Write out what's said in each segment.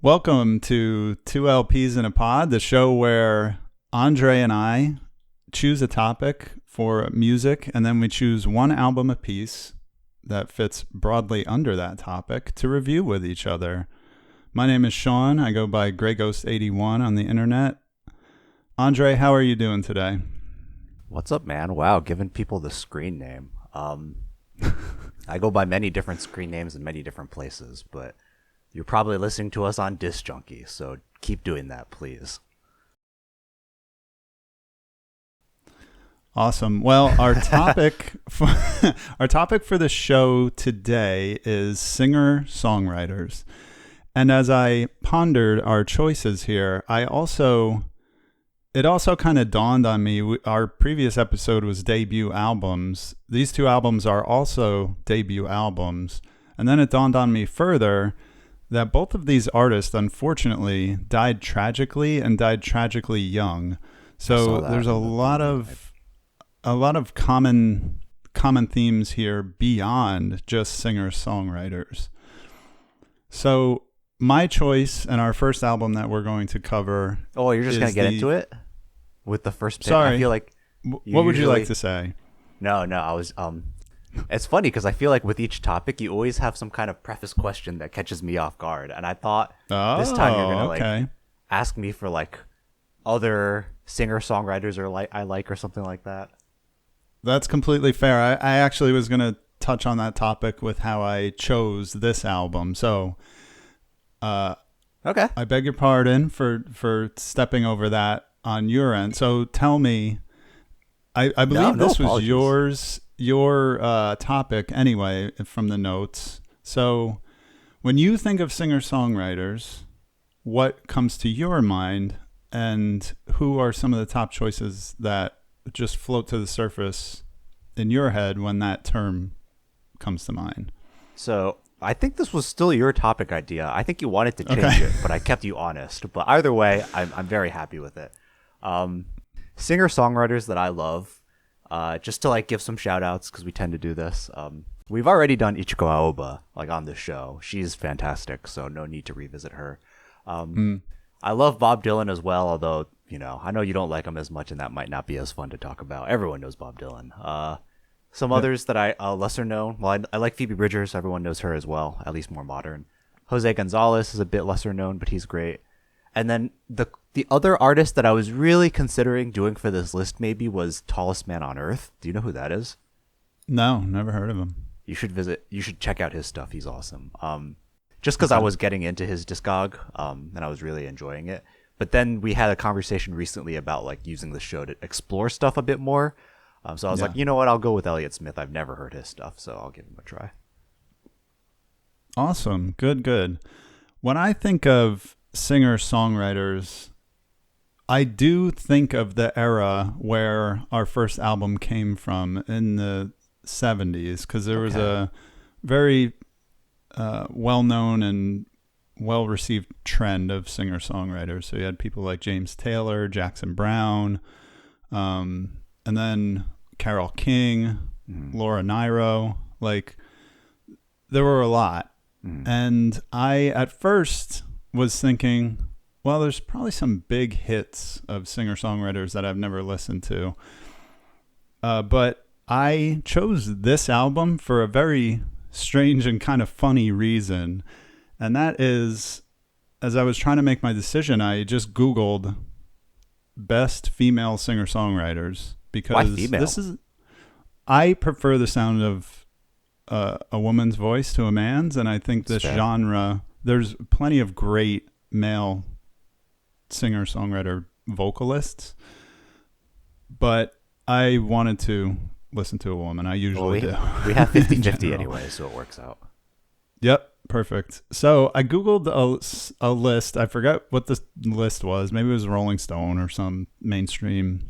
Welcome to Two LPs in a Pod, the show where Andre and I choose a topic for music, and then we choose one album apiece that fits broadly under that topic to review with each other. My name is Shawn. I go by GreyGhost81 on the internet. Andre, how are you doing today? What's up, man? Wow, giving people the screen name. I go by many different screen names in many different places, but you're probably listening to us on Disc Junkie, so keep doing that, please. Awesome. Well, our topic for the show today is singer-songwriters. And as I pondered our choices here, it also kind of dawned on me, our previous episode was debut albums. These two albums are also debut albums. And then it dawned on me further that both of these artists, unfortunately, died tragically young. So there's a lot of common themes here beyond just singer-songwriters. So my choice and our first album that we're going to cover. Oh, you're just going to get into it with the first pick? Sorry. I feel like what would you like to say? No, I was it's funny because I feel like with each topic you always have some kind of preface question that catches me off guard, and I thought this time you're going to ask me for like other singer-songwriters I like or something like that. That's completely fair. I actually was going to touch on that topic with how I chose this album. So okay. I beg your pardon for stepping over that on your end. So tell me, I believe this was your topic anyway from the notes. So when you think of singer-songwriters, what comes to your mind, and who are some of the top choices that just float to the surface in your head when that term comes to mind? So I think this was still your topic idea. I think you wanted to change it, but I kept you honest. But either way, I'm very happy with it. Singer-songwriters that I love, just to like give some shout outs because we tend to do this. We've already done Ichiko Aoba like on this show. She's fantastic, so no need to revisit her. I love Bob Dylan as well, although I know you don't like him as much, and that might not be as fun to talk about. Everyone knows Bob Dylan. Some others that I lesser known. Well, I like Phoebe Bridgers. Everyone knows her as well, at least more modern. Jose Gonzalez is a bit lesser known, but he's great. And then the other artist that I was really considering doing for this list maybe was Tallest Man on Earth. Do you know who that is? No, never heard of him. You should check out his stuff. He's awesome. Just because I was getting into his discog, and I was really enjoying it. But then we had a conversation recently about like using the show to explore stuff a bit more. So I was like, you know what? I'll go with Elliott Smith. I've never heard his stuff, so I'll give him a try. Awesome. Good. When I think of singer-songwriters, I do think of the era where our first album came from in the 70s, because there was a very well-known and well-received trend of singer-songwriters. So you had people like James Taylor, Jackson Browne, and then Carole King, Laura Nyro. Like, there were a lot. And I, at first, was thinking, well, there's probably some big hits of singer-songwriters that I've never listened to. But I chose this album for a very strange and kind of funny reason. And that is, as I was trying to make my decision, I just Googled best female singer-songwriters. Because why female? I prefer the sound of a woman's voice to a man's, and I think this genre, there's plenty of great male singer-songwriter vocalists, but I wanted to listen to a woman. I usually do. We have 50-50 anyway, so it works out. Yep, perfect. So I Googled a list. I forgot what the list was. Maybe it was Rolling Stone or some mainstream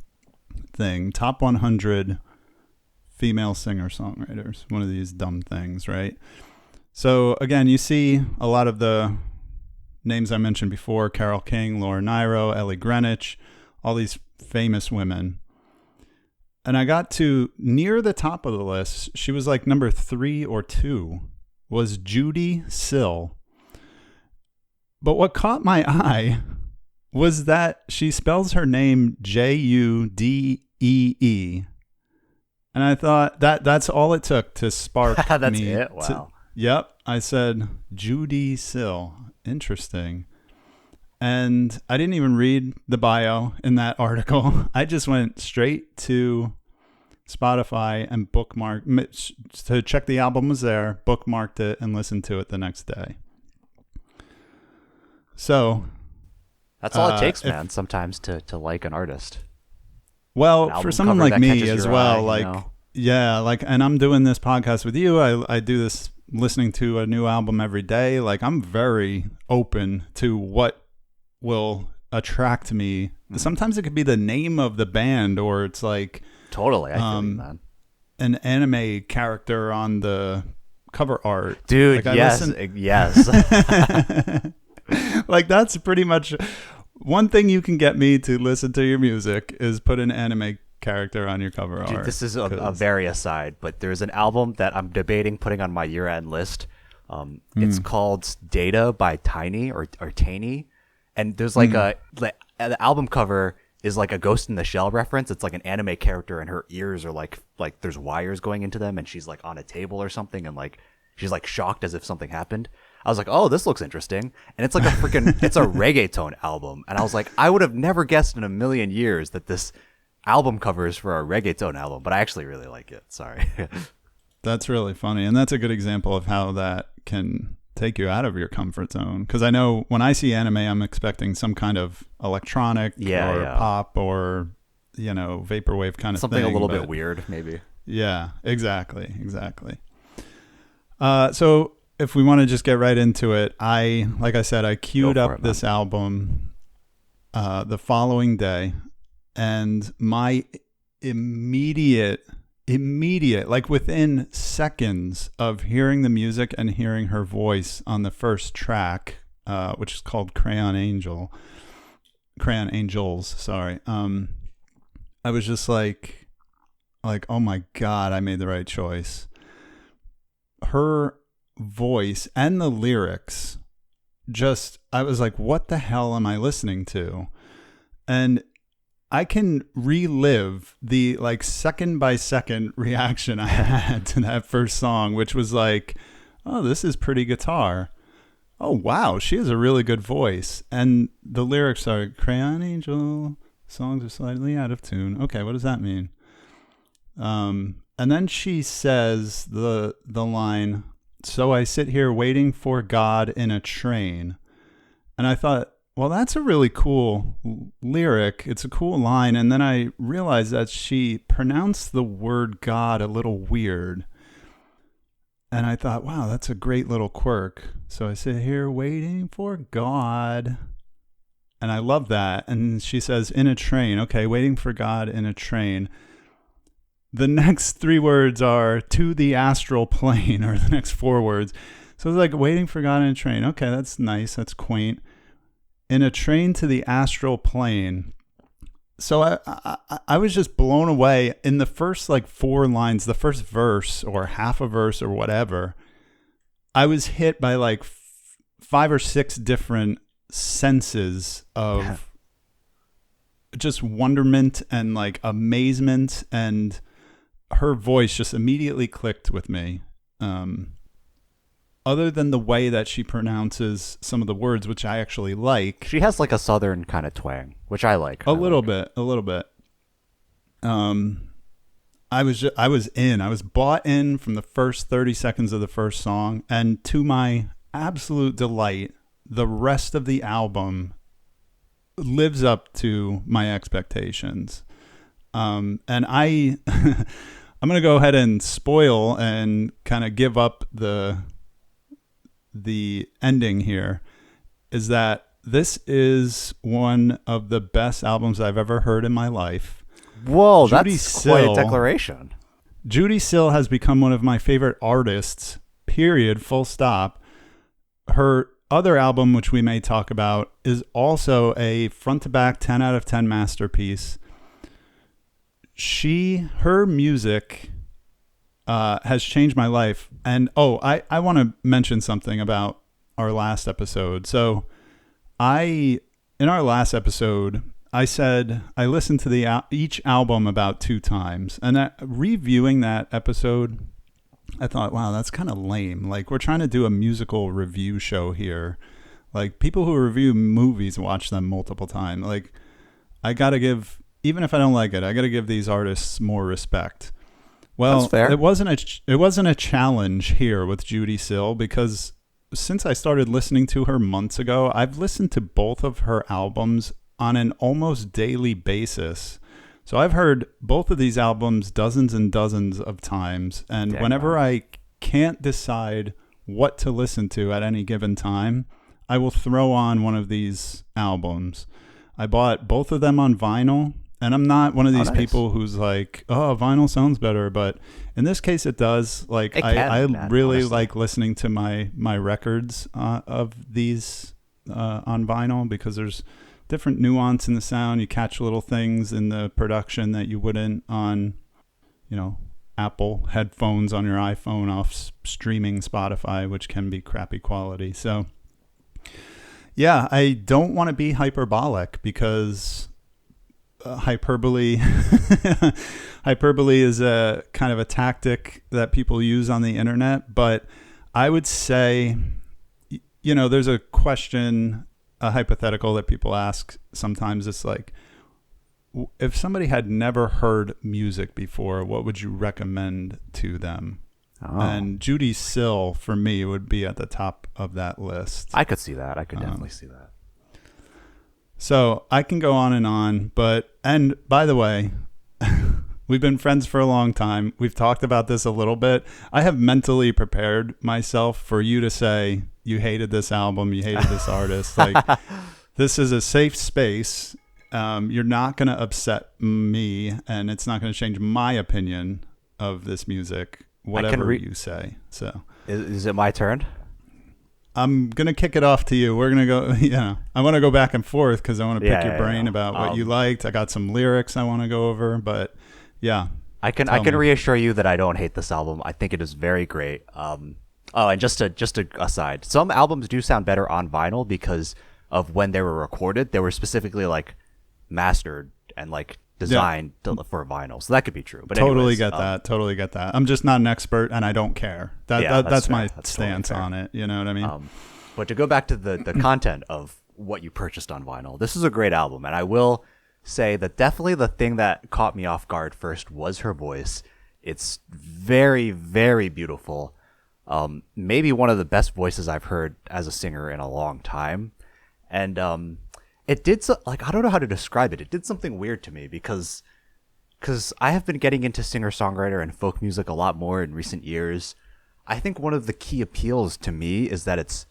thing. Top 100 female singer-songwriters. One of these dumb things, right? So again, you see a lot of the names I mentioned before: Carole King, Laura Nyro, Ellie Greenwich, all these famous women. And I got to near the top of the list. She was like number 3 or 2, was Judee Sill. But what caught my eye was that she spells her name Judee. And I thought that's all it took to spark That's me. it? Wow. Yep. I said, Judee Sill. Interesting. And I didn't even read the bio in that article. I just went straight to Spotify and bookmarked to check the album was there, bookmarked it, and listened to it the next day. So that's all it takes, man, sometimes to like an artist. Well, for someone like me as well, eye, yeah, and I'm doing this podcast with you. I do this listening to a new album every day. Like, I'm very open to what will attract me. Mm-hmm. Sometimes it could be the name of the band, or it's like totally, I feel you, man. An anime character on the cover art. Dude, yes. Like, that's pretty much one thing you can get me to listen to your music is put an anime character on your cover art. Dude, this is a very aside, but there's an album that I'm debating putting on my year-end list. It's called Data by Tiny or Tiny, and there's the album cover is like a Ghost in the Shell reference. It's like an anime character, and her ears are like there's wires going into them, and she's like on a table or something, and like she's like shocked as if something happened. I was like, oh, this looks interesting. And it's like it's a reggaeton album. And I was like, I would have never guessed in a million years that this album cover is for a reggaeton album, but I actually really like it. Sorry. That's really funny. And that's a good example of how that can take you out of your comfort zone. Because I know when I see anime, I'm expecting some kind of electronic pop or, vaporwave kind of something thing. A little bit weird, maybe. Yeah, exactly. So if we want to just get right into it, like I said, I queued up this album the following day, and my immediate, like within seconds of hearing the music and hearing her voice on the first track, which is called Crayon Angels, sorry. I was just like, oh my God, I made the right choice. Her voice and the lyrics, I was like, what the hell am I listening to? And I can relive the second by second reaction I had to that first song, which was like, oh, this is pretty guitar. Oh, wow, she has a really good voice. And the lyrics are, Crayon Angel, songs are slightly out of tune. Okay, what does that mean? And then she says the line, so I sit here waiting for God in a train. And I thought, well, that's a really cool lyric. It's a cool line. And then I realized that she pronounced the word God a little weird. And I thought, wow, that's a great little quirk. So I sit here waiting for God. And I love that. And she says, in a train. Okay, waiting for God in a train. The next three words are to the astral plane, or the next four words. So it's like waiting for God in a train. Okay, that's nice. That's quaint. In a train to the astral plane. So I was just blown away in the first four lines, the first verse or half a verse or whatever. I was hit by five or six different senses of just wonderment and amazement, and her voice just immediately clicked with me. Other than the way that she pronounces some of the words, which I actually like. She has a southern kind of twang, which I like. A little bit. I was bought in from the first 30 seconds of the first song, and to my absolute delight, the rest of the album lives up to my expectations. And I'm going to go ahead and spoil and kind of give up the ending here, is that this is one of the best albums I've ever heard in my life. Whoa, that's quite a declaration. Judee Sill has become one of my favorite artists, period, full stop. Her other album, which we may talk about, is also a front to back 10 out of 10 masterpiece. Her music has changed my life. And I want to mention something about our last episode. So in our last episode, I said I listened to each album about 2 times, and reviewing that episode, I thought, wow, that's kind of lame. Like, we're trying to do a musical review show here. Like, people who review movies watch them multiple times. Like, I gotta give, even if I don't like it, I gotta give these artists more respect. Well, that's fair. It wasn't a challenge here with Judee Sill, because since I started listening to her months ago, I've listened to both of her albums on an almost daily basis. So I've heard both of these albums dozens and dozens of times. And whenever I can't decide what to listen to at any given time, I will throw on one of these albums. I bought both of them on vinyl. And I'm not one of these people who's like, oh, vinyl sounds better. But in this case, it does. Like, I really like listening to my records of these on vinyl, because there's different nuance in the sound. You catch little things in the production that you wouldn't on, Apple headphones on your iPhone off streaming Spotify, which can be crappy quality. So, yeah, I don't want to be hyperbolic, because hyperbole is a kind of a tactic that people use on the internet. But I would say, there's a question, a hypothetical that people ask sometimes. It's like, if somebody had never heard music before, what would you recommend to them? And Judee Sill, for me, would be at the top of that list. I could see that. I could definitely see that. So I can go on, and by the way, we've been friends for a long time. We've talked about this a little bit. I have mentally prepared myself for you to say you hated this album, you hated this artist. Like, this is a safe space. You're not going to upset me, and it's not going to change my opinion of this music, whatever you say. So, is it my turn? I'm going to kick it off to you. We're going to go, I want to go back and forth, because I want to pick your brain about what you liked. I got some lyrics I want to go over, but yeah. I can reassure you that I don't hate this album. I think it is very great. And just a aside, some albums do sound better on vinyl because of when they were recorded. They were specifically like mastered and like designed for vinyl, so that could be true. But totally get that. I'm just not an expert, and I don't care. That's my stance on it. You know what I mean? But to go back to the content of what you purchased on vinyl, this is a great album, and I will say that definitely the thing that caught me off guard first was her voice. It's very, very beautiful. Maybe one of the best voices I've heard as a singer in a long time, and it did I don't know how to describe it. It did something weird to me because I have been getting into singer-songwriter and folk music a lot more in recent years. I think one of the key appeals to me is that it's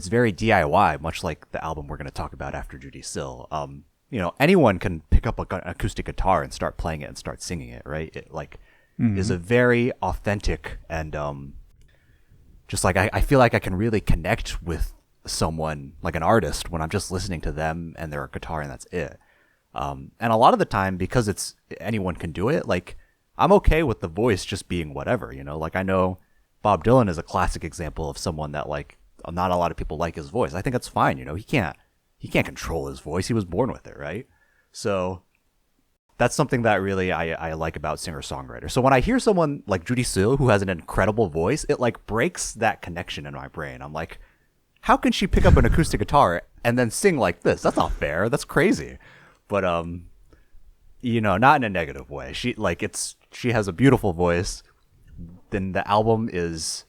very DIY, much like the album we're going to talk about after Judee Sill. Anyone can pick up an acoustic guitar and start playing it and start singing it, right? It is a very authentic and just like I feel like I can really connect with someone, like an artist, when I'm just listening to them and their guitar, and that's it. And a lot of the time, because it's anyone can do it, like, I'm okay with the voice just being whatever, like, I know Bob Dylan is a classic example of someone that, like, not a lot of people like his voice. I think that's fine. He can't control his voice. He was born with it, right? So that's something that really I like about singer-songwriter. So when I hear someone like Judee Sill who has an incredible voice, it like breaks that connection in my brain. I'm like, how can she pick up an acoustic guitar and then sing like this? That's not fair. That's crazy. But not in a negative way. She has a beautiful voice. Then the album it's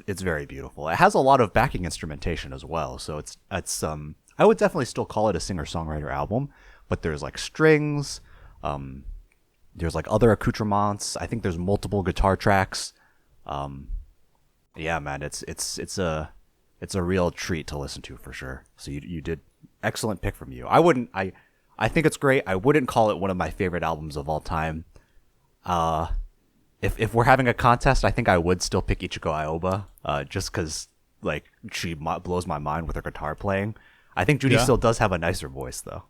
very beautiful. It has a lot of backing instrumentation as well. So it's I would definitely still call it a singer-songwriter album, but there's like strings, there's like other accoutrements. I think there's multiple guitar tracks. Yeah, man, it's a real treat to listen to for sure. So you did excellent pick from you. I think it's great. I wouldn't call it one of my favorite albums of all time. If we're having a contest, I think I would still pick Ichiko Aoba, just because like she blows my mind with her guitar playing. I think Judee Sill does have a nicer voice though.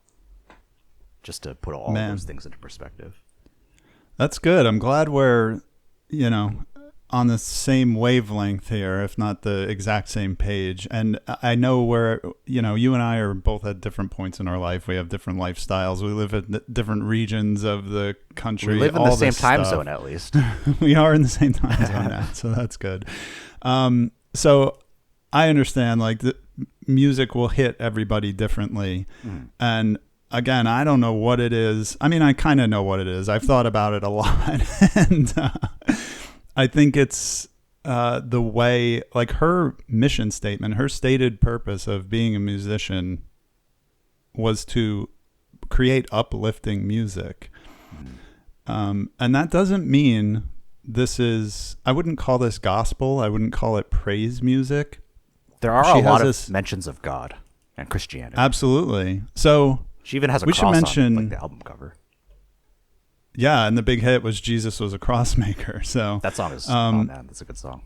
Just to put all those things into perspective. That's good. I'm glad we're, on the same wavelength here, if not the exact same page. And I know where, you and I are both at different points in our life. We have different lifestyles. We live in different regions of the country. We live in all the same this time stuff. zone, at least. We are in the same time zone now, so that's good. So I understand, like, the music will hit everybody differently. And again, I don't know what it is. I mean, I kind of know what it is. I've thought about it a lot. And I think it's the way, like, her mission statement, her stated purpose of being a musician was to create uplifting music. And that doesn't mean I wouldn't call this gospel. I wouldn't call it praise music. There are a lot of mentions of God and Christianity. Absolutely. So she even has a cross on like the album cover. Yeah, and the big hit was Jesus Was a Crossmaker. So that song is man, that's a good song.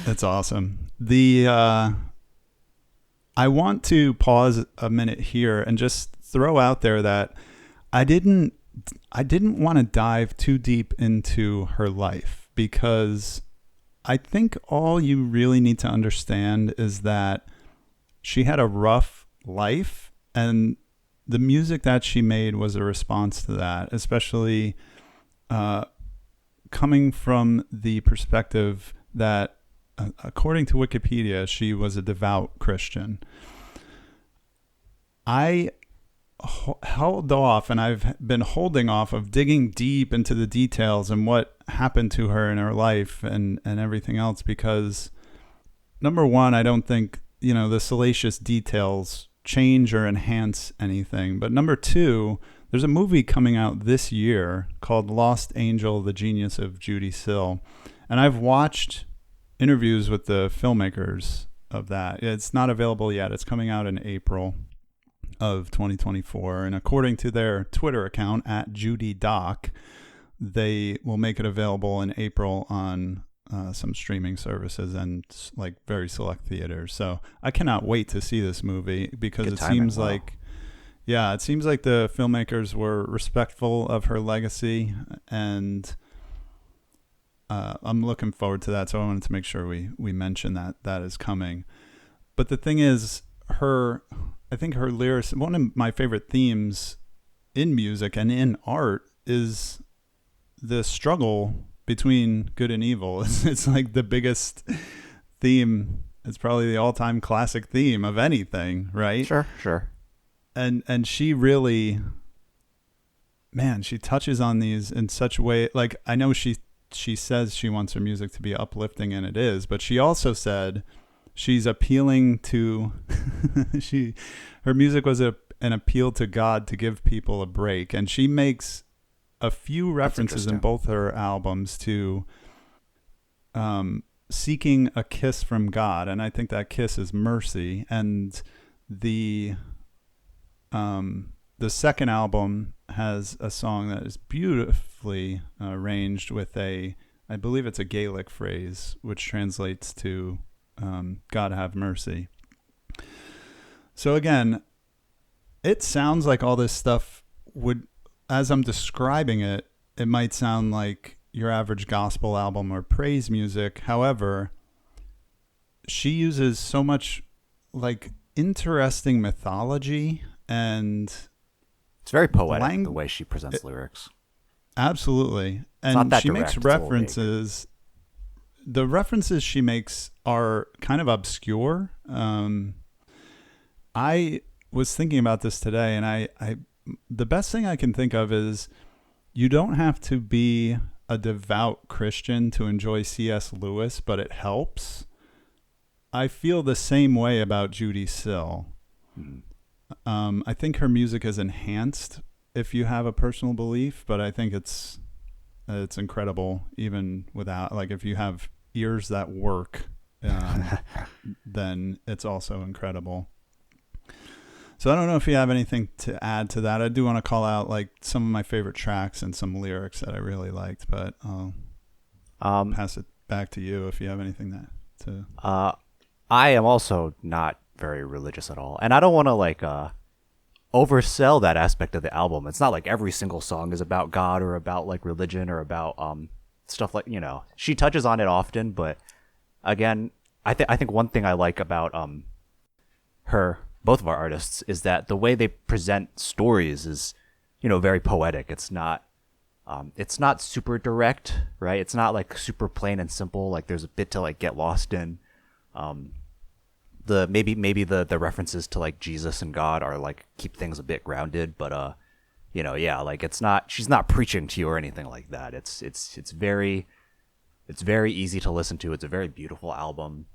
That's awesome. I want to pause a minute here and just throw out there that I didn't want to dive too deep into her life, because I think all you really need to understand is that she had a rough life, and the music that she made was a response to that, especially coming from the perspective that, according to Wikipedia, she was a devout Christian. I held off, and I've been holding off of digging deep into the details and what happened to her in her life and everything else, because number one, I don't think, the salacious details change or enhance anything. But number two, there's a movie coming out this year called Lost Angel, The Genius of Judee Sill. And I've watched interviews with the filmmakers of that. It's not available yet. It's coming out in April of 2024. And according to their Twitter account at JudeeDoc, they will make it available in April on some streaming services and like very select theaters. So I cannot wait to see this movie, because it seems like the filmmakers were respectful of her legacy, and I'm looking forward to that. So I wanted to make sure we mention that is coming. But the thing is, I think her lyrics, one of my favorite themes in music and in art is the struggle between good and evil. It's like the biggest theme. It's probably the all-time classic theme of anything, right? Sure. And she really, man, she touches on these in such a way. Like, I know she says she wants her music to be uplifting, and it is, but she also said she's appealing to her music was an appeal to God to give people a break. And she makes a few references in both her albums to seeking a kiss from God, and I think that kiss is mercy. And the second album has a song that is beautifully arranged with I believe it's a Gaelic phrase, which translates to God have mercy. So again, it sounds like all this stuff would, as I'm describing it, it might sound like your average gospel album or praise music. However, she uses so much like interesting mythology, and it's very poetic the way she presents lyrics. Absolutely. And she makes references. The references she makes are kind of obscure. I was thinking about this today, and the best thing I can think of is you don't have to be a devout Christian to enjoy C.S. Lewis, but it helps. I feel the same way about Judee Sill. I think her music is enhanced if you have a personal belief, but I think it's incredible even without, like, if you have ears that work, then it's also incredible. So I don't know if you have anything to add to that. I do want to call out like some of my favorite tracks and some lyrics that I really liked, but I'll pass it back to you if you have anything to. I am also not very religious at all, and I don't want to like oversell that aspect of the album. It's not like every single song is about God or about like religion or about stuff like, she touches on it often, but again, I think one thing I like about both of our artists, is that the way they present stories is, very poetic. It's not super direct, right? It's not like super plain and simple. Like there's a bit to like get lost in. Maybe the references to like Jesus and God are like keep things a bit grounded, but like she's not preaching to you or anything like that. It's very easy to listen to. It's a very beautiful album.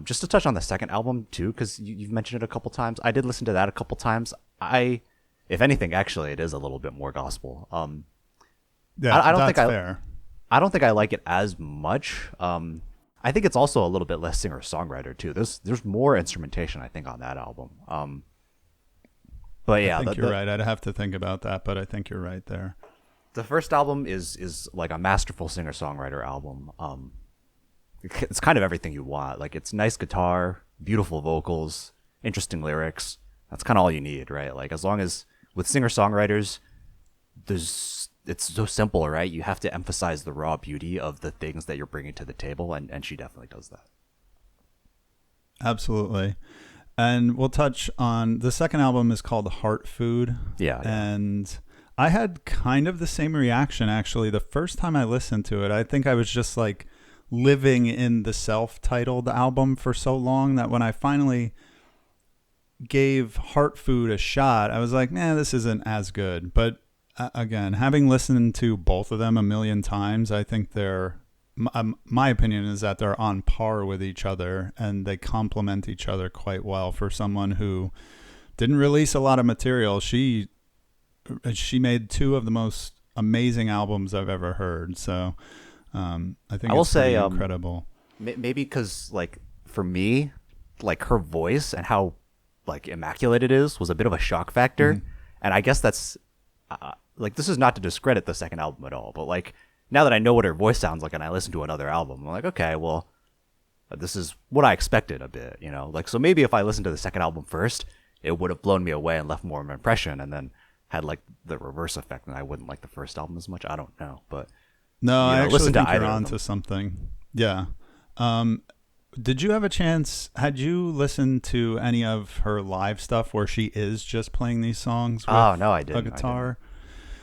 Just to touch on the second album too, because you've mentioned it a couple times. I did listen to that a couple times. If anything, actually, it is a little bit more gospel. Yeah, I don't that's think fair. I don't think I like it as much. I think it's also a little bit less singer-songwriter too. There's more instrumentation, I think, on that album. But yeah, I think you're right. I'd have to think about that, but I think you're right there. The first album is like a masterful singer-songwriter album. It's kind of everything you want. Like it's nice guitar, beautiful vocals, interesting lyrics. That's kind of all you need, right? Like as long as with singer-songwriters, it's so simple, right? You have to emphasize the raw beauty of the things that you're bringing to the table, and she definitely does that. Absolutely. And we'll touch on the second album is called Heart Food. Yeah. And I had kind of the same reaction, actually. The first time I listened to it, I think I was just like living in the self-titled album for so long that when I finally gave Heart Food a shot, I was like, this isn't as good. But again, having listened to both of them a million times, I think my opinion is that they're on par with each other and they complement each other quite well. For someone who didn't release a lot of material, she made two of the most amazing albums I've ever heard. So I think I will say incredible. Maybe because like for me, like her voice and how like immaculate it is was a bit of a shock factor. Mm-hmm. And I guess that's like, this is not to discredit the second album at all, but like now that I know what her voice sounds like and I listen to another album, I'm like, okay, well, this is what I expected a bit, like, so maybe if I listened to the second album first, it would have blown me away and left more of an impression, and then had like the reverse effect and I wouldn't like the first album as much. I don't know, but no, I actually think you're onto something. Yeah. Did you have a chance, had you listened to any of her live stuff where she is just playing these songs with no, I didn't. a guitar?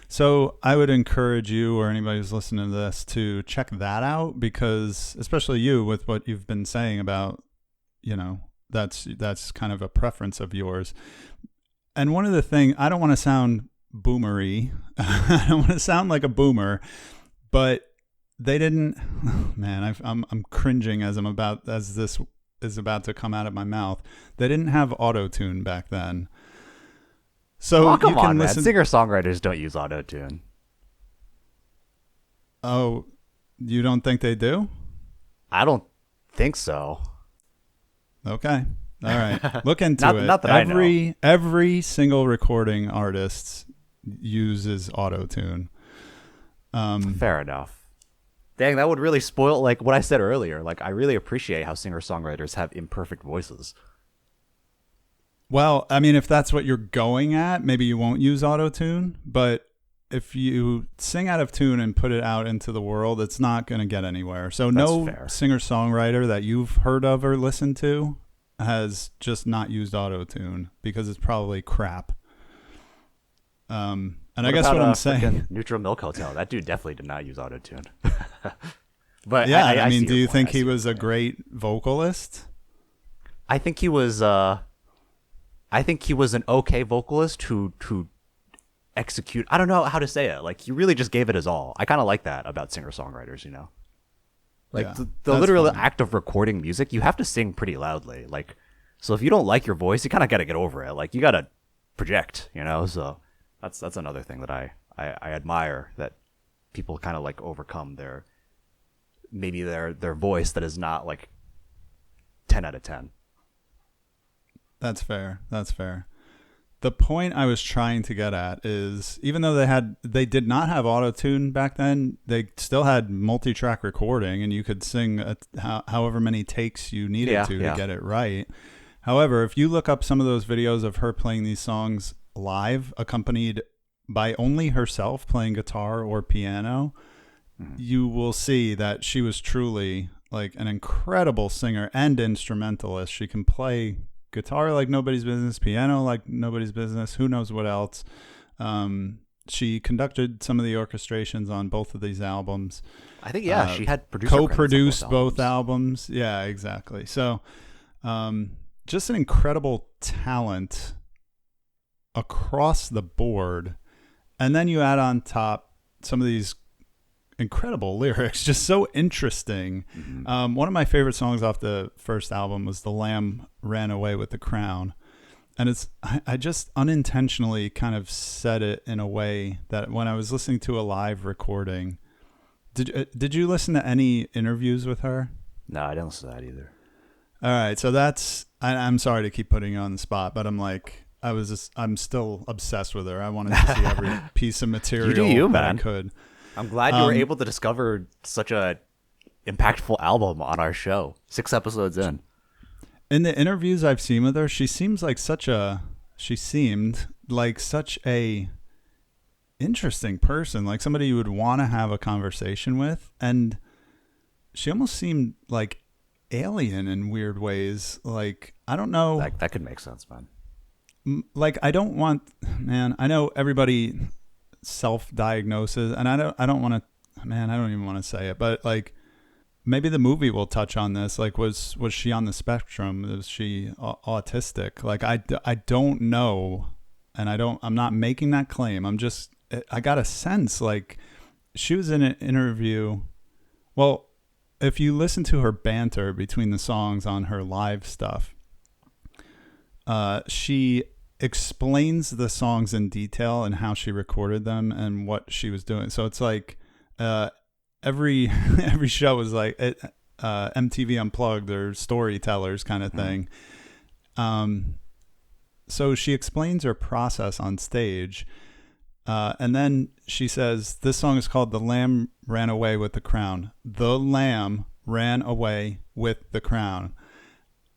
So I would encourage you or anybody who's listening to this to check that out, because especially you with what you've been saying about, that's kind of a preference of yours. And one of the things, I don't want to sound boomery. I don't want to sound like a boomer, but they didn't, I'm cringing as this is about to come out of my mouth. They didn't have auto-tune back then. So come on, man. Singer-songwriters don't use auto-tune. Oh, you don't think they do? I don't think so. Okay. All right. Look into it. Not that I know. Every single recording artist uses auto-tune. Fair enough. Dang, that would really spoil like what I said earlier. Like, I really appreciate how singer-songwriters have imperfect voices. Well, I mean, if that's what you're going at, maybe you won't use auto-tune. But if you sing out of tune and put it out into the world, it's not going to get anywhere. So no singer-songwriter that you've heard of or listened to has just not used auto-tune, because it's probably crap. And what I guess what I'm saying, Neutral Milk Hotel, that dude definitely did not use auto-tune. But yeah, I mean, do you think he was a great vocalist? I think he was an okay vocalist who execute. I don't know how to say it. Like, he really just gave it his all. I kind of like that about singer-songwriters, Like, yeah, the literal act of recording music, you have to sing pretty loudly. Like, so if you don't like your voice, you kind of got to get over it. Like, you got to project, So that's another thing that I admire, that people kind of like overcome their voice that is not like 10 out of 10. That's fair. The point I was trying to get at is, even though they did not have auto-tune back then, they still had multi-track recording, and you could sing however many takes you needed to get it right. However, if you look up some of those videos of her playing these songs live, accompanied by only herself playing guitar or piano, you will see that she was truly like an incredible singer and instrumentalist. She can play guitar like nobody's business, piano like nobody's business, who knows what else. She conducted some of the orchestrations on both of these albums. I think, she had producer co-produced credits on both albums. Yeah, exactly. So just an incredible talent across the board. And then you add on top some of these incredible lyrics, just so interesting. One of my favorite songs off the first album was "The Lamb Ran Away with the Crown," and I just unintentionally kind of said it in a way that when I was listening to a live recording. Did you listen to any interviews with her? No, I didn't listen to that either. All right, so I'm sorry to keep putting you on the spot, but I'm still obsessed with her. I wanted to see every piece of material that I could. I'm glad you were able to discover such a impactful album on our show. 6 episodes in. In the interviews I've seen with her, she seemed like such a interesting person, like somebody you would want to have a conversation with. And she almost seemed like alien in weird ways. Like, I don't know. That could make sense, man. Like, I know everybody self-diagnoses, and I don't want to, I don't even want to say it, but like maybe the movie will touch on this. Like, was she on the spectrum? Was she autistic? Like, I don't know, and I'm not making that claim. I got a sense like she was in an interview. Well, if you listen to her banter between the songs on her live stuff, she explains the songs in detail and how she recorded them and what she was doing. So it's like every show was like MTV Unplugged or Storytellers kind of thing. So she explains her process on stage, and then she says this song is called "The Lamb Ran Away with the Crown." The lamb ran away with the crown.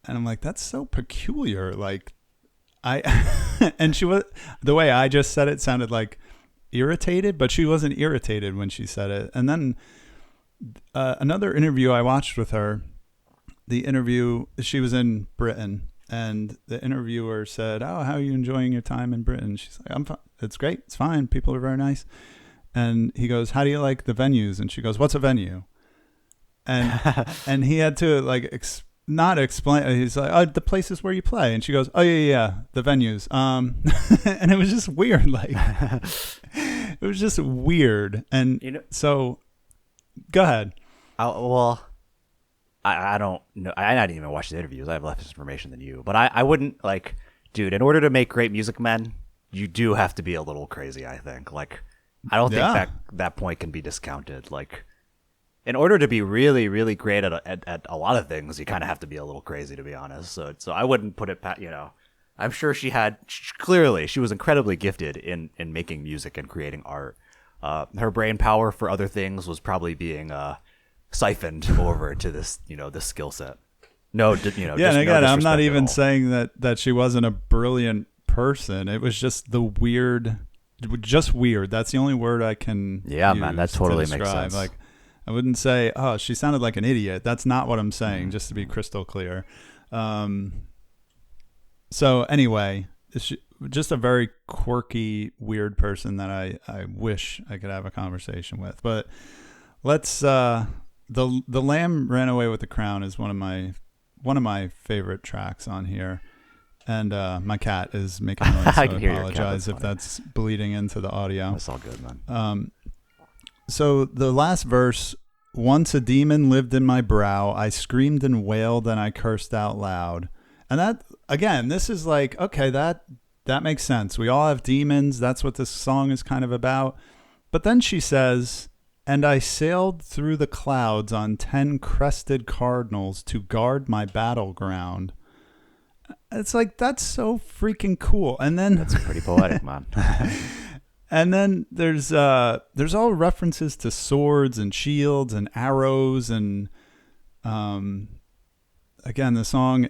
And I'm like, that's so peculiar. Like, and she was, the way I just said it sounded like irritated, but she wasn't irritated when she said it. And then another interview I watched with her, she was in Britain, and the interviewer said, "Oh, how are you enjoying your time in Britain?" She's like, "I'm fine. It's great. It's fine. People are very nice." And he goes, "How do you like the venues?" And she goes, "What's a venue?" And he had to like not explain. He's like, "Oh, the places where you play." And she goes, "Oh yeah, the venues." And it was just weird. Like, it was just weird. And so, go ahead. I don't know. I didn't even watch the interviews. I have less information than you. But I wouldn't, like, dude, in order to make great music, man, you do have to be a little crazy, I think. Like, I don't think that point can be discounted. Like, in order to be really, really great at a lot of things, you kind of have to be a little crazy, to be honest. So I wouldn't put it past, I'm sure clearly she was incredibly gifted in making music and creating art. Her brain power for other things was probably being siphoned over to this, this skill set. No, and again, I'm not even saying that she wasn't a brilliant person. It was just weird. That's the only word I can use man, that totally makes sense. Like, I wouldn't say, "Oh, she sounded like an idiot." That's not what I'm saying, just to be crystal clear. So anyway, just a very quirky, weird person that I wish I could have a conversation with. But let's the Lamb Ran Away with the Crown is one of my favorite tracks on here. And my cat is making noise, so I apologize if that's bleeding into the audio. That's all good, man. So the last verse, "Once a demon lived in my brow. I screamed and wailed and I cursed out loud." And that, again, this is like, okay, that makes sense. We all have demons. That's what this song is kind of about. But then she says, "And I sailed through the clouds on 10 crested cardinals to guard my battleground." It's like, that's so freaking cool. And then that's pretty poetic, man. And then there's all references to swords and shields and arrows, and again, the song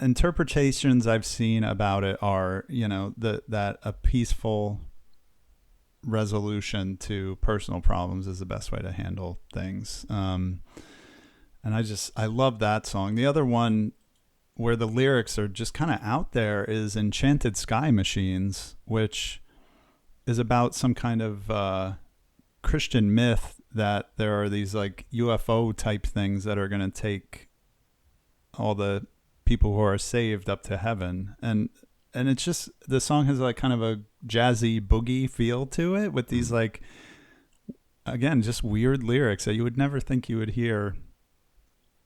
interpretations I've seen about it are, that a peaceful resolution to personal problems is the best way to handle things. And I love that song. The other one where the lyrics are just kind of out there is Enchanted Sky Machines, which is about some kind of Christian myth that there are these like UFO type things that are going to take all the people who are saved up to heaven. And it's just, the song has like kind of a jazzy boogie feel to it with these like, again, just weird lyrics that you would never think you would hear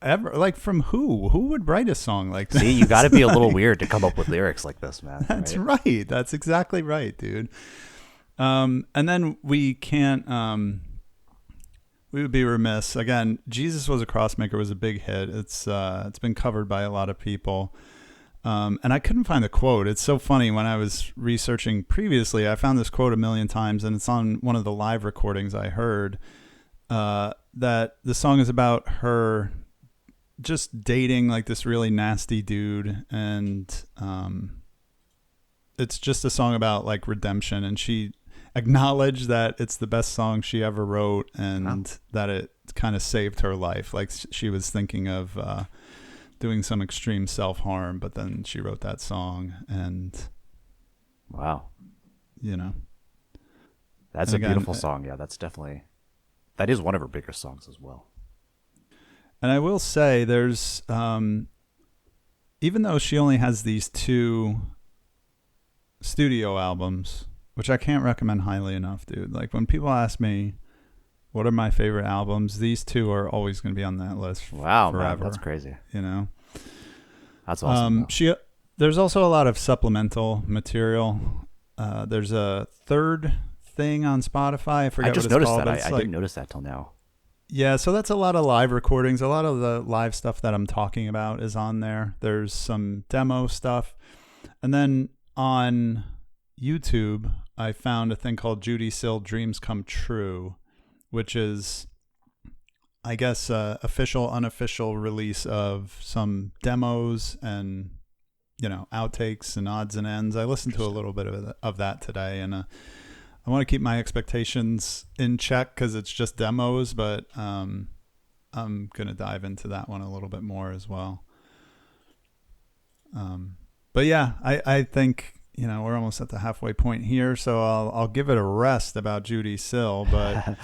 ever. Like from who would write a song like that? See, you got to be a little weird to come up with lyrics like this, man. That's right. That's exactly right, dude. And then we can't, we would be remiss. Again, Jesus Was a Crossmaker was a big hit. It's been covered by a lot of people. And I couldn't find the quote. It's so funny. When I was researching previously, I found this quote a million times, and it's on one of the live recordings I heard, that the song is about her just dating like this really nasty dude. And it's just a song about like redemption. And she acknowledged that it's the best song she ever wrote, and that it kind of saved her life. Like she was thinking of doing some extreme self-harm, but then she wrote that song. And wow, you know, that's a beautiful song. Yeah, that is one of her bigger songs as well. And I will say there's even though she only has these 2 studio albums, which I can't recommend highly enough, dude. Like when people ask me what are my favorite albums, these 2 are always going to be on that list. Wow, forever. Man, that's crazy. You know, that's awesome. There's also a lot of supplemental material. There's a third thing on Spotify. I forget what it's called. I just noticed that. I didn't notice that till now. Yeah, so that's a lot of live recordings. A lot of the live stuff that I'm talking about is on there. There's some demo stuff. And then on YouTube, I found a thing called Judee Sill Dreams Come True, which is, I guess, official, unofficial release of some demos and, you know, outtakes and odds and ends. I listened to a little bit of that today, and I want to keep my expectations in check because it's just demos, but I'm going to dive into that one a little bit more as well. But yeah, I think, you know, we're almost at the halfway point here, so I'll give it a rest about Judee Sill. But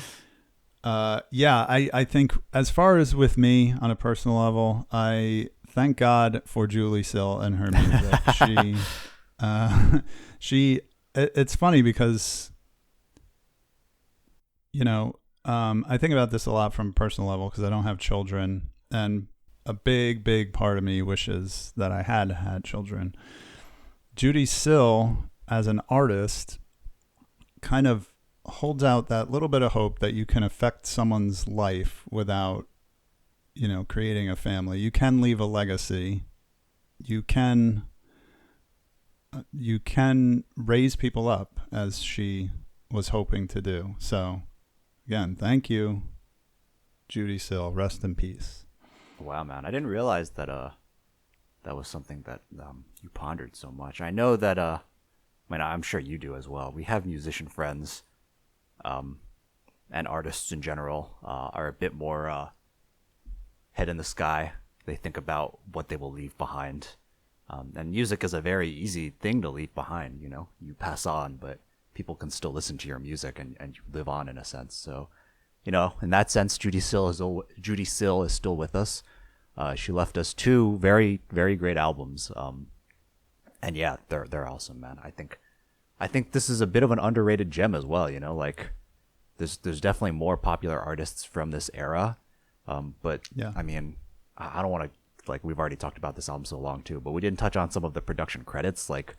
yeah, I think as far as with me on a personal level, I thank God for Judee Sill and her music. It's funny because, you know, I think about this a lot from a personal level because I don't have children, and a big part of me wishes that I had children. Judee Sill, as an artist, kind of holds out that little bit of hope that you can affect someone's life without, you know, creating a family. You can leave a legacy. You can raise people up, as she was hoping to do. So, again, thank you, Judee Sill. Rest in peace. Wow, man. I didn't realize that that was something that you pondered so much. I know that, I mean, I'm sure you do as well. We have musician friends, and artists in general are a bit more head in the sky. They think about what they will leave behind. And music is a very easy thing to leave behind, you know. You pass on, but people can still listen to your music and you live on in a sense. So, you know, in that sense, Judee Sill is still with us. She left us 2 very, very great albums. And yeah, they're awesome, man. I think this is a bit of an underrated gem as well, you know, like there's definitely more popular artists from this era. But yeah, I mean, I don't want to, like, we've already talked about this album so long too, but we didn't touch on some of the production credits. Like,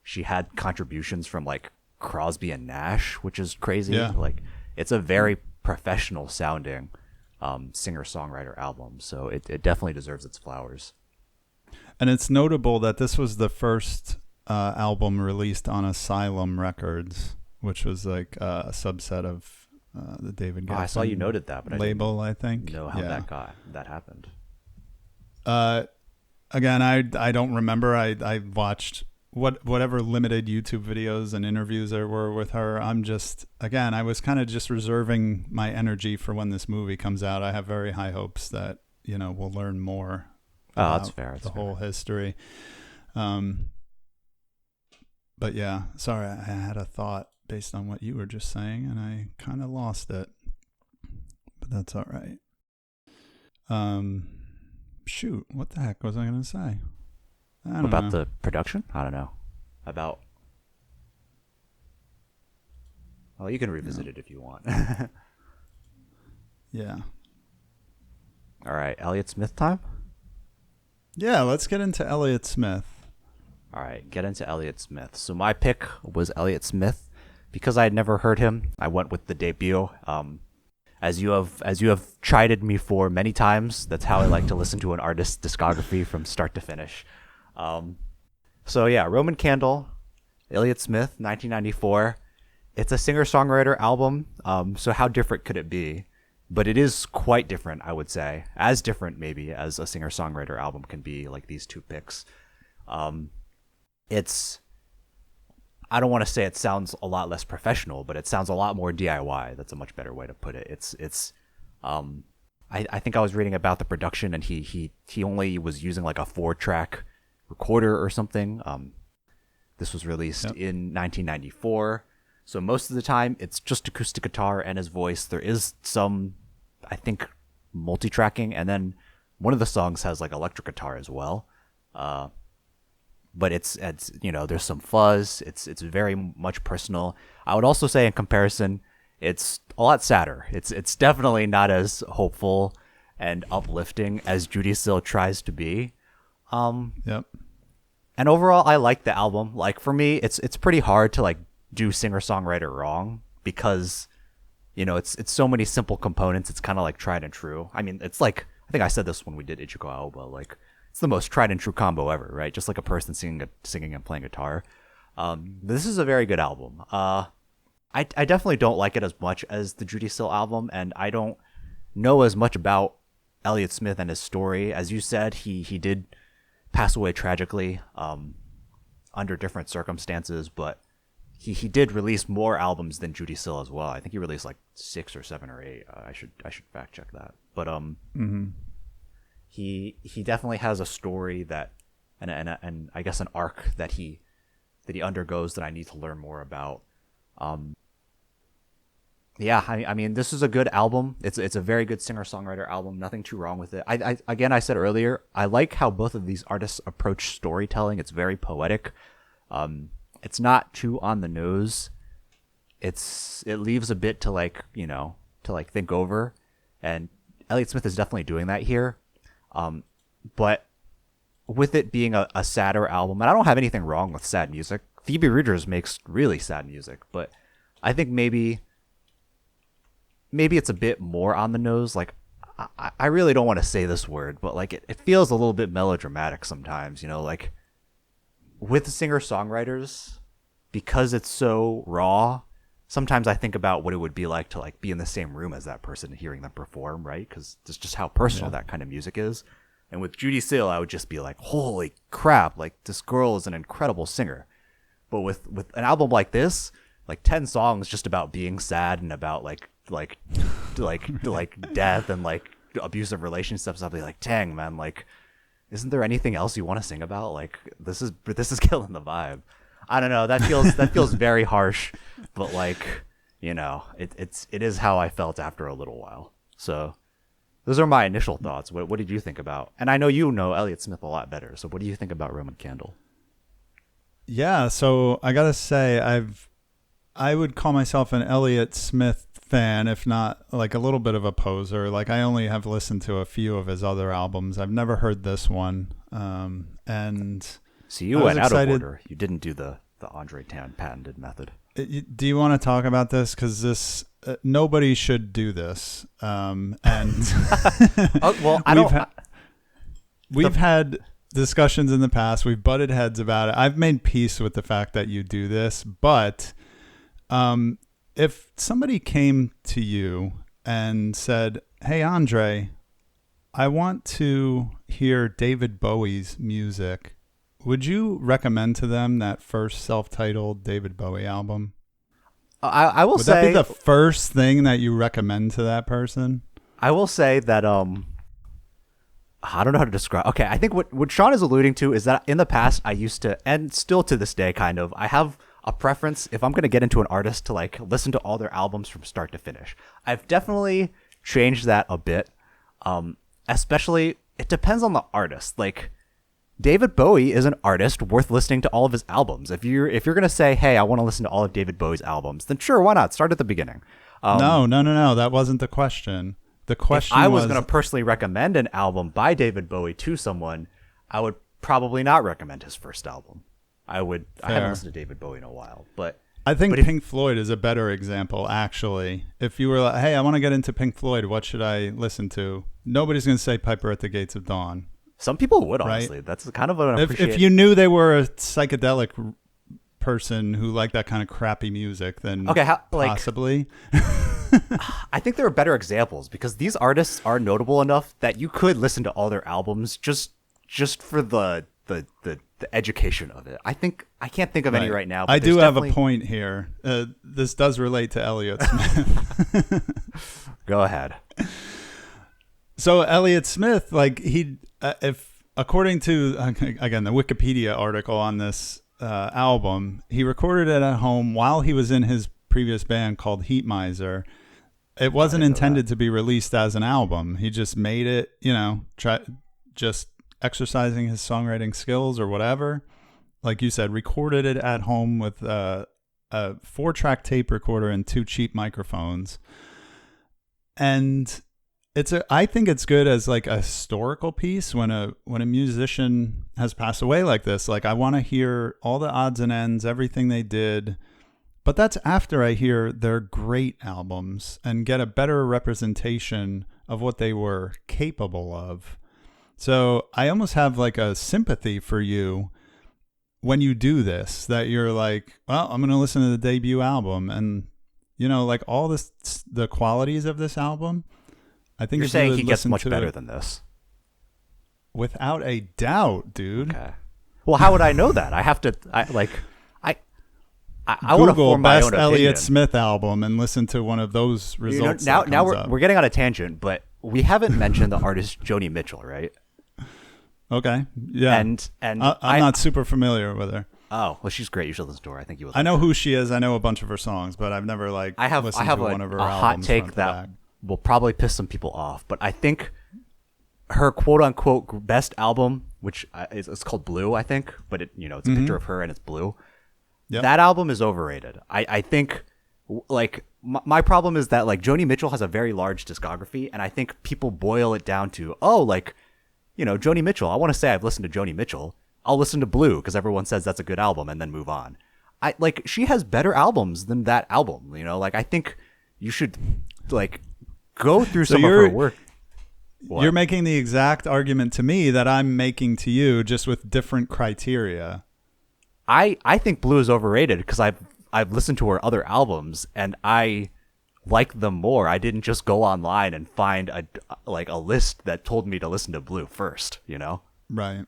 she had contributions from like Crosby and Nash, which is crazy. Yeah. Like, it's a very professional sounding singer-songwriter album, so it definitely deserves its flowers. And it's notable that this was the first album released on Asylum Records, which was like a subset of the David Geffen I saw you noted that, but label, I think. Know how that happened. Again, I don't remember. I watched whatever limited YouTube videos and interviews there were with her, I'm just, again, I was kind of just reserving my energy for when this movie comes out. I have very high hopes that, we'll learn more about that's fair. That's the whole history. But yeah, sorry, I had a thought based on what you were just saying, and I kind of lost it. But that's all right. Shoot, what the heck was I going to say? I don't About know. the production? I don't know. About... Well, you can revisit it if you want. Yeah. All right, Elliott Smith time? Yeah, let's get into Elliott Smith. All right, get into Elliott Smith. So my pick was Elliott Smith. Because I had never heard him, I went with the debut. As you have chided me for many times, that's how I like to listen to an artist's discography from start to finish. So yeah, Roman Candle, Elliott Smith, 1994. It's a singer-songwriter album. So how different could it be? But it is quite different, I would say. As different, maybe, as a singer-songwriter album can be, like these two picks. It's... I don't want to say it sounds a lot less professional, but it sounds a lot more DIY. That's a much better way to put it. I think I was reading about the production, and he only was using like a 4-track recorder or something. This was released in 1994. So most of the time it's just acoustic guitar and his voice. There is some, I think, multi-tracking, and then one of the songs has like electric guitar as well. But it's there's some fuzz. It's very much personal. I would also say in comparison, it's a lot sadder. It's definitely not as hopeful and uplifting as Judee Sill tries to be. Yep. And overall, I like the album. Like for me, it's pretty hard to like do singer-songwriter wrong because it's so many simple components. It's kind of like tried and true. I mean, it's like, I think I said this when we did Ichigo Aoba, like it's the most tried and true combo ever, right? Just like a person singing and playing guitar. This is a very good album. I definitely don't like it as much as the Judee Sill album, and I don't know as much about Elliott Smith and his story. As you said, he did pass away tragically under different circumstances, but he did release more albums than Judee Sill as well. I think he released like 6 or 7 or 8. I should fact check that. But he definitely has a story that and I guess an arc that he undergoes that I need to learn more about. Yeah, I mean, this is a good album. It's a very good singer-songwriter album. Nothing too wrong with it. I said earlier, I like how both of these artists approach storytelling. It's very poetic. It's not too on the nose. It leaves a bit to think over, and Elliott Smith is definitely doing that here. But with it being a sadder album, and I don't have anything wrong with sad music. Phoebe Bridgers makes really sad music, but I think maybe it's a bit more on the nose. Like, I really don't want to say this word, but like it feels a little bit melodramatic sometimes, like with singer-songwriters, because it's so raw. Sometimes I think about what it would be like to like be in the same room as that person and hearing them perform, right? Because it's just how personal that kind of music is. And with Judee Sill, I would just be like, holy crap, like this girl is an incredible singer. But with an album like this, like 10 songs just about being sad and about like death and like abusive relationships, I'll be like, dang man, like isn't there anything else you want to sing about? Like this is killing the vibe. I don't know, that feels very harsh, but like, it is how I felt after a little while. So those are my initial thoughts. What did you think about? And I know you know Elliott Smith a lot better, so what do you think about Roman Candle? Yeah, so I gotta say, I would call myself an Elliott Smith fan, if not like a little bit of a poser. Like I only have listened to a few of his other albums. I've never heard this one. And so you went out of order. You didn't do the Andre Tan patented method. Do you want to talk about this? Because this nobody should do this. And we've had discussions in the past. We've butted heads about it. I've made peace with the fact that you do this, but if somebody came to you and said, "Hey, Andre, I want to hear David Bowie's music. would you recommend to them that first self-titled David Bowie album? I will Would say that be the first thing that you recommend to that person? I will say that I don't know how to describe. Okay, I think what Shawn is alluding to is that in the past I used to, and still to this day kind of, I have a preference if I'm going to get into an artist to like listen to all their albums from start to finish. I've definitely changed that a bit. Especially it depends on the artist. Like David Bowie is an artist worth listening to all of his albums. If you're going to say, "Hey, I want to listen to all of David Bowie's albums," then sure, why not? Start at the beginning. No. That wasn't the question. The question if I was going to personally recommend an album by David Bowie to someone, I would probably not recommend his first album. I haven't listened to David Bowie in a while, but I think Pink Floyd is a better example, actually. If you were like, hey, I want to get into Pink Floyd, what should I listen to? Nobody's going to say Piper at the Gates of Dawn. Some people would, honestly. Right? That's kind of an if you knew they were a psychedelic person who liked that kind of crappy music, then possibly. I think there are better examples because these artists are notable enough that you could listen to all their albums just for the education of it. I can't think of any right now. But I do have a point here. This does relate to Elliott Smith. Go ahead. So Elliott Smith, like if according to again the Wikipedia article on this album, he recorded it at home while he was in his previous band called Heat Miser. It wasn't intended to be released as an album. He just made it, just exercising his songwriting skills or whatever. Like you said, recorded it at home with a 4-track tape recorder and 2 cheap microphones. And I think it's good as like a historical piece when a musician has passed away like this. Like I want to hear all the odds and ends, everything they did. But that's after I hear their great albums and get a better representation of what they were capable of. So I almost have like a sympathy for you when you do this, that you're like, well, I'm going to listen to the debut album and, like all the qualities of this album. I think you're saying he gets much better than this. Without a doubt, dude. Okay. Well, how would I know that? I have to, I want to form my own opinion. Elliott Smith album and listen to one of those results. Now we're getting on a tangent, but we haven't mentioned the artist Joni Mitchell, right? Okay, yeah, and I'm not super familiar with her. Oh, well, she's great. You should listen to her. I think you would. I know who she is. I know a bunch of her songs, but I've never listened to one of her albums. Hot take that will probably piss some people off, but I think her quote unquote best album, which is called Blue, I think, but it's a picture of her and it's blue. Yep. That album is overrated. I think, like, my problem is that, like, Joni Mitchell has a very large discography, and I think people boil it down to, Joni Mitchell. I want to say I've listened to Joni Mitchell. I'll listen to Blue because everyone says that's a good album, and then move on. She has better albums than that album. I think you should, like, go through some of her work. What? You're making the exact argument to me that I'm making to you, just with different criteria. I think Blue is overrated because I've listened to her other albums and I like them more. I didn't just go online and find a list that told me to listen to Blue first, Right.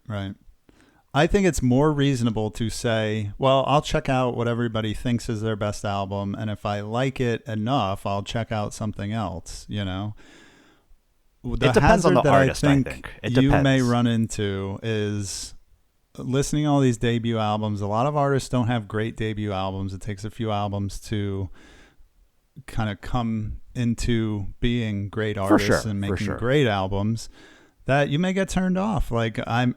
I think it's more reasonable to say, well, I'll check out what everybody thinks is their best album, and if I like it enough, I'll check out something else, The it depends on the artist, I think. It depends. You may run into is listening to all these debut albums. A lot of artists don't have great debut albums. It takes a few albums to kind of come into being great artists and making great albums, that you may get turned off. Like I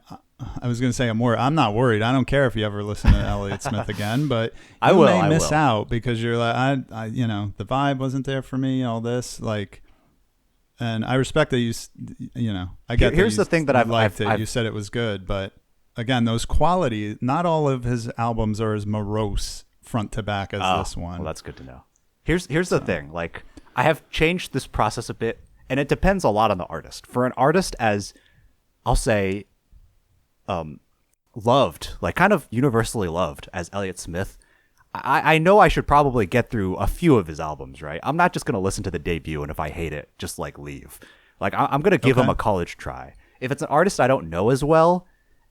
was going to say I'm not worried. I don't care if you ever listen to Elliott Smith again, but you may miss out because you're like, I the vibe wasn't there for me, all this, like, and I respect that I get here's the thing that I've liked it. You said it was good, but again, those qualities, not all of his albums are as morose front to back as this one. Well, that's good to know. Here's the thing. Like, I have changed this process a bit, and it depends a lot on the artist. For an artist as, I'll say, loved, like kind of universally loved as Elliott Smith, I know I should probably get through a few of his albums, right? I'm not just going to listen to the debut, and if I hate it, just like leave. Like, I'm going to give him a college try. If it's an artist I don't know as well,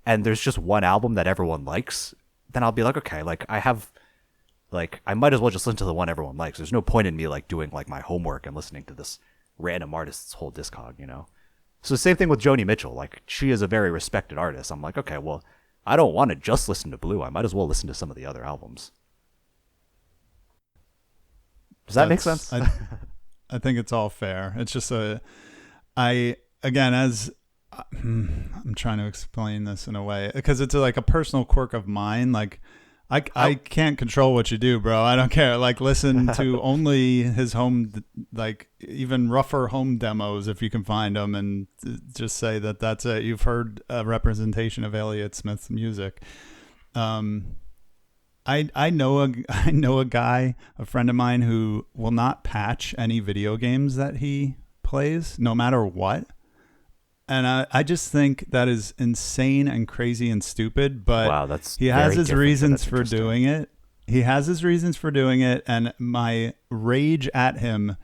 and there's just one album that everyone likes, then I'll be like, okay, like I might as well just listen to the one everyone likes. There's no point in me like doing like my homework and listening to this random artist's whole discog, you know? So same thing with Joni Mitchell. Like, she is a very respected artist. I'm like, okay, well, I don't want to just listen to Blue. I might as well listen to some of the other albums. Does that make sense? I think it's all fair. It's just I'm trying to explain this in a way because it's like a personal quirk of mine. Like, I can't control what you do, bro. I don't care. Like, listen to only his home, like even rougher home demos if you can find them, and just say that that's it. You've heard a representation of Elliott Smith's music. I know a guy, a friend of mine, who will not patch any video games that he plays, no matter what. And I just think that is insane and crazy and stupid, but wow, he has his reasons for doing it. He has his reasons for doing it, and my rage at him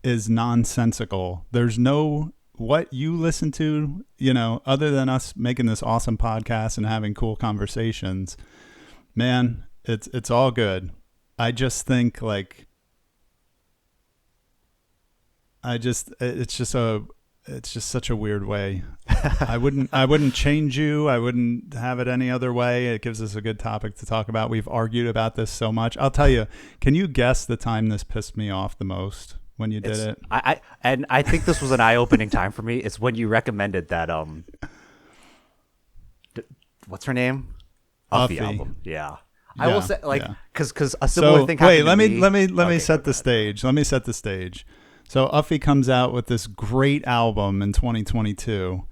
is nonsensical. There's no what you listen to, you know, other than us making this awesome podcast and having cool conversations. Man, it's all good. I just think like it's just such a weird way. I wouldn't change you. I wouldn't have it any other way. It gives us a good topic to talk about. We've argued about this so much. I'll tell you, can you guess the time this pissed me off the most when you did it? I think this was an eye-opening time for me. It's when you recommended that what's her name? Uffy album. Yeah. I will say cuz a similar thing happened wait, to let me. me set the stage. Let me set the stage. So Uffy comes out with this great album in 2022,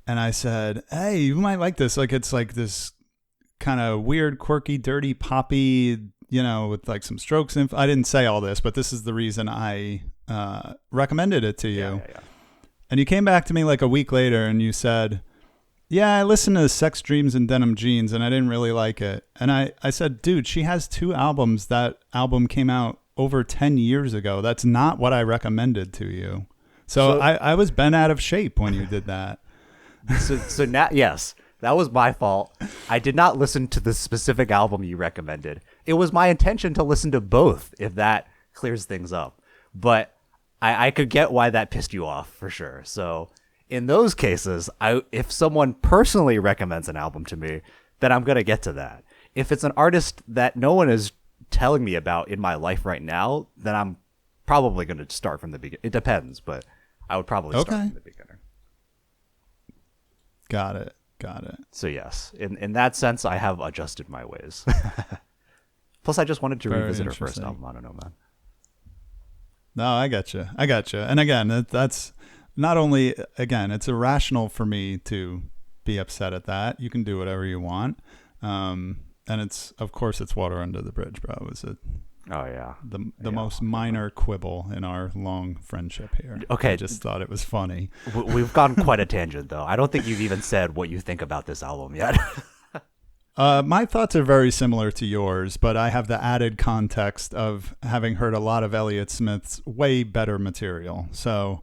and I said, "Hey, you might like this. Like, it's like this kind of weird, quirky, dirty, poppy, you know, with like some Strokes." I didn't say all this, but this is the reason I recommended it to you. Yeah. And you came back to me like a week later, and you said, "Yeah, I listened to Sex, Dreams, and Denim Jeans, and I didn't really like it." And I said, "Dude, she has 2 albums. That album came out over 10 years ago. That's not what I recommended to you." So I was bent out of shape when you did that. So now, yes, that was my fault. I did not listen to the specific album you recommended. It was my intention to listen to both, if that clears things up. But I could get why that pissed you off for sure. So in those cases, if someone personally recommends an album to me, then I'm going to get to that. If it's an artist that no one is telling me about in my life right now, then I'm probably going to start from the beginning. It depends, but I would probably start from the beginning. Got it. So yes, in that sense, I have adjusted my ways. Plus, I just wanted to revisit her first album. I don't know, man. No, I got you. And again, that's not only, again, it's irrational for me to be upset at that. You can do whatever you want. And it's, of course, it's water under the bridge, bro. It was the most minor quibble in our long friendship here. Okay. I just thought it was funny. We've gone quite a tangent, though. I don't think you've even said what you think about this album yet. My thoughts are very similar to yours, but I have the added context of having heard a lot of Elliott Smith's way better material. So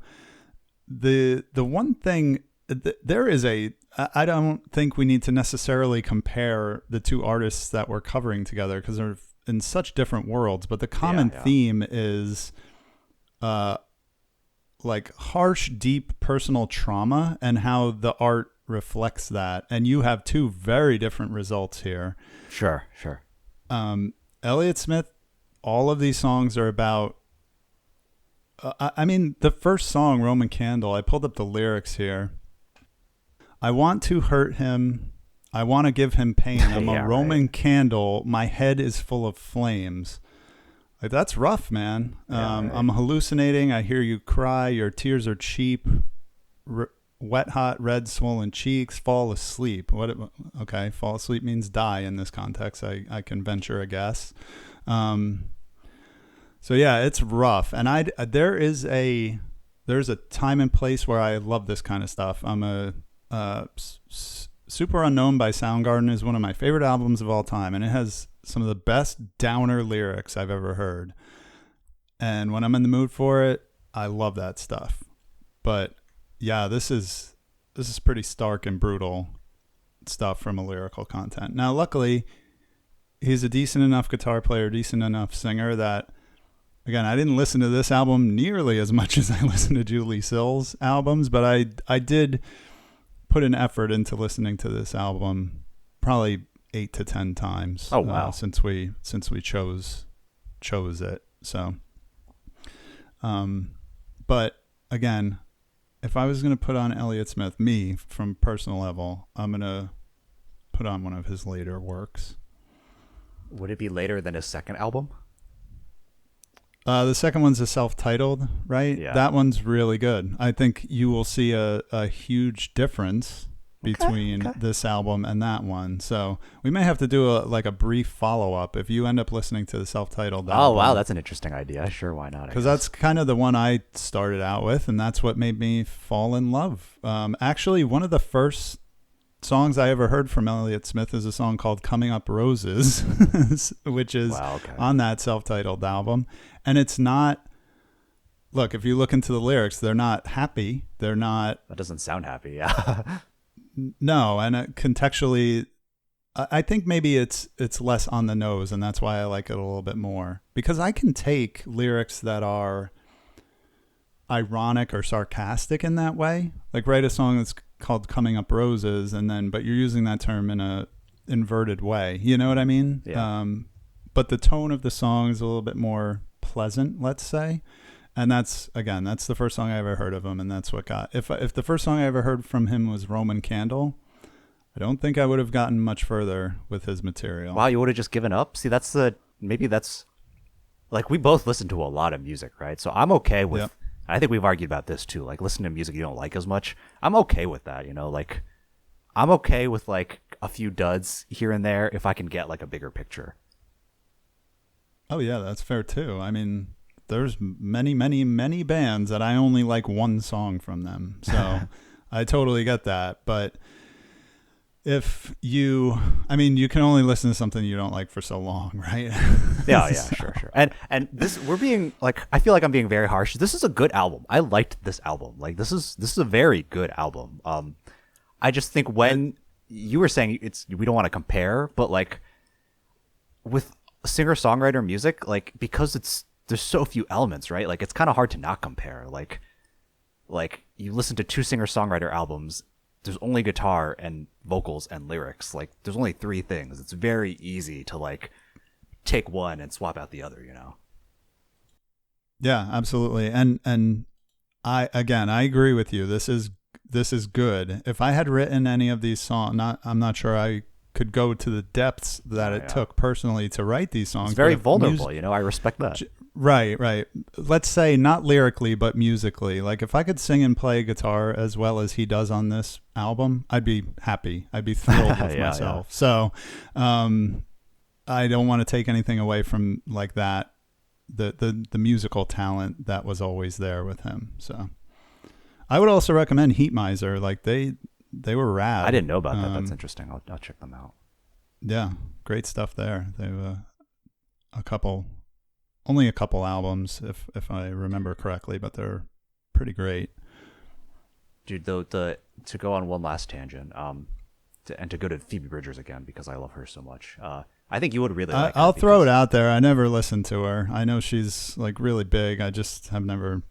the one thing, there is I don't think we need to necessarily compare the 2 artists that we're covering together because they're in such different worlds, but the common theme is like harsh, deep personal trauma and how the art reflects that. And you have 2 very different results here. Sure. Elliott Smith, all of these songs are about, I mean, the first song, Roman Candle, I pulled up the lyrics here. I want to hurt him. I want to give him pain. I'm a Roman candle. My head is full of flames. Like, that's rough, man. I'm hallucinating. I hear you cry. Your tears are cheap. Wet, hot, red, swollen cheeks. Fall asleep. Okay, fall asleep means die in this context. I can venture a guess. So yeah, it's rough. And there's a time and place where I love this kind of stuff. Super Unknown by Soundgarden is one of my favorite albums of all time, and it has some of the best downer lyrics I've ever heard. And when I'm in the mood for it, I love that stuff. But yeah, this is pretty stark and brutal stuff from a lyrical content. Now, luckily, he's a decent enough guitar player, decent enough singer that, again, I didn't listen to this album nearly as much as I listened to Judee Sill's albums, but I did put an effort into listening to this album probably 8 to 10 times. Oh wow! Since we chose it. So, but again, if I was going to put on Elliott Smith, from personal level, I'm going to put on one of his later works. Would it be later than his second album? The second one's a self-titled, right? Yeah. That one's really good. I think you will see a huge difference between this album and that one. So we may have to do a brief follow-up if you end up listening to the self-titled album. Oh, wow. That's an interesting idea. Sure, why not? Because that's kind of the one I started out with, and that's what made me fall in love. Actually, one of the first songs I ever heard from Elliott Smith is a song called Coming Up Roses, which is on that self-titled album. And it's not, look, if you look into the lyrics, they're not happy. They're not. That doesn't sound happy, yeah. No, and contextually, I think maybe it's less on the nose, and that's why I like it a little bit more. Because I can take lyrics that are ironic or sarcastic in that way. Like write a song that's called Coming Up Roses, but you're using that term in a inverted way. You know what I mean? Yeah. But the tone of the song is a little bit more pleasant, let's say. And that's the first song I ever heard of him, and that's what got. If the first song I ever heard from him was Roman Candle, I don't think I would have gotten much further with his material. Wow, you would have just given up? See, maybe that's, like, we both listen to a lot of music, right? So I'm okay with, Yep. I think we've argued about this too, like, listen to music you don't like as much. I'm okay with that, you know, like, I'm okay with, like, a few duds here and there if I can get, like, a bigger picture. Oh, yeah, that's fair, too. I mean, there's many, many, many bands that I only like one song from them. So I totally get that. But you can only listen to something you don't like for so long, right? Yeah, sure. And this, we're being, like, I feel like I'm being very harsh. This is a good album. I liked this album. Like, this is a very good album. I just think when you were saying we don't want to compare, but, like, with singer-songwriter music, like, because there's so few elements, right? Like, it's kind of hard to not compare. Like you listen to two singer-songwriter albums, there's only guitar and vocals and lyrics. Like, there's only three things. It's very easy to, like, take one and swap out the other, you know? Yeah, absolutely. And I agree with you. This is good. If I had written any of these songs, I'm not sure I could go to the depths that it took personally to write these songs. It's very vulnerable, you know? I respect that. Right. Let's say not lyrically, but musically. Like, if I could sing and play guitar as well as he does on this album, I'd be happy. I'd be thrilled with myself. Yeah. So, I don't want to take anything away from, like, that, the musical talent that was always there with him. So, I would also recommend Heat Miser. Like, they were rad. I didn't know about that. That's interesting. I'll check them out. Yeah, great stuff there. They have only a couple albums, if I remember correctly, but they're pretty great. Dude, to go on one last tangent, to go to Phoebe Bridgers again, because I love her so much. I think you would really like her. I'll throw it out there. I never listened to her. I know she's, like, really big. I just have never.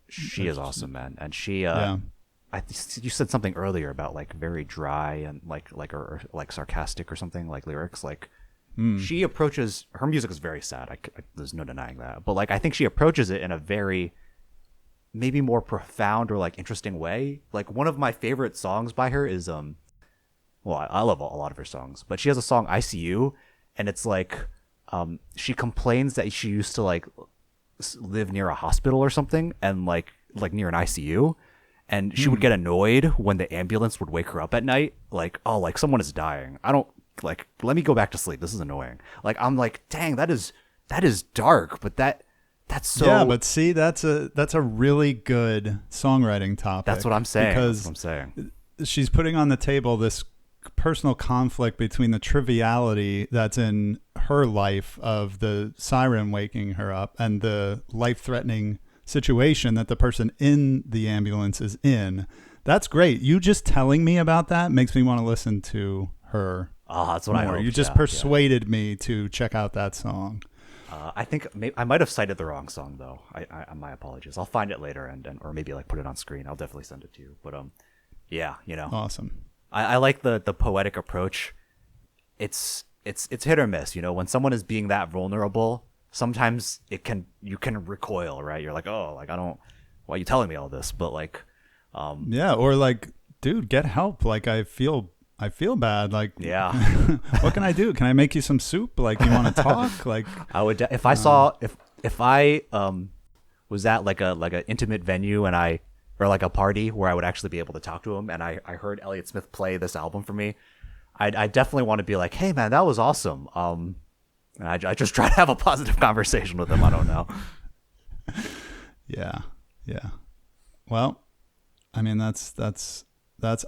She is awesome, man, and she. You said something earlier about, like, very dry and or sarcastic or something, like, lyrics. Like, she approaches her music is very sad. There's no denying that. But, like, I think she approaches it in a very maybe more profound or, like, interesting way. Like, one of my favorite songs by her is I love a lot of her songs, but she has a song ICU, and it's like she complains that she used to, like, live near a hospital or something, and like near an ICU. And she would get annoyed when the ambulance would wake her up at night. Like, oh, like, someone is dying. I don't, like, let me go back to sleep. This is annoying. Like, I'm like, dang, that is dark, but that's so. Yeah, but see, that's a really good songwriting topic. That's what I'm saying. Because she's putting on the table this personal conflict between the triviality that's in her life of the siren waking her up and the life-threatening situation that the person in the ambulance is in. That's great. You just telling me about that makes me want to listen to her. That's what more. I hope. You just persuaded me to check out that song. I think I might have cited the wrong song though. My apologies. I'll find it later and or maybe like put it on screen. I'll definitely send it to you. But yeah, Awesome. I like the poetic approach. It's hit or miss. When someone is being that vulnerable, sometimes you can recoil, right? You're like, oh, like why are you telling me all this? But like, yeah, or like, dude, get help. Like I feel bad. Like, yeah, what can I do? Can I make you some soup? Like, you want to talk? Like, I would if I saw if I was at like a intimate venue or like a party where I would actually be able to talk to him, and I heard Elliott Smith play this album for me, I definitely want to be like, hey man, that was awesome. And I just try to have a positive conversation with him. I don't know. Yeah. Well, I mean that's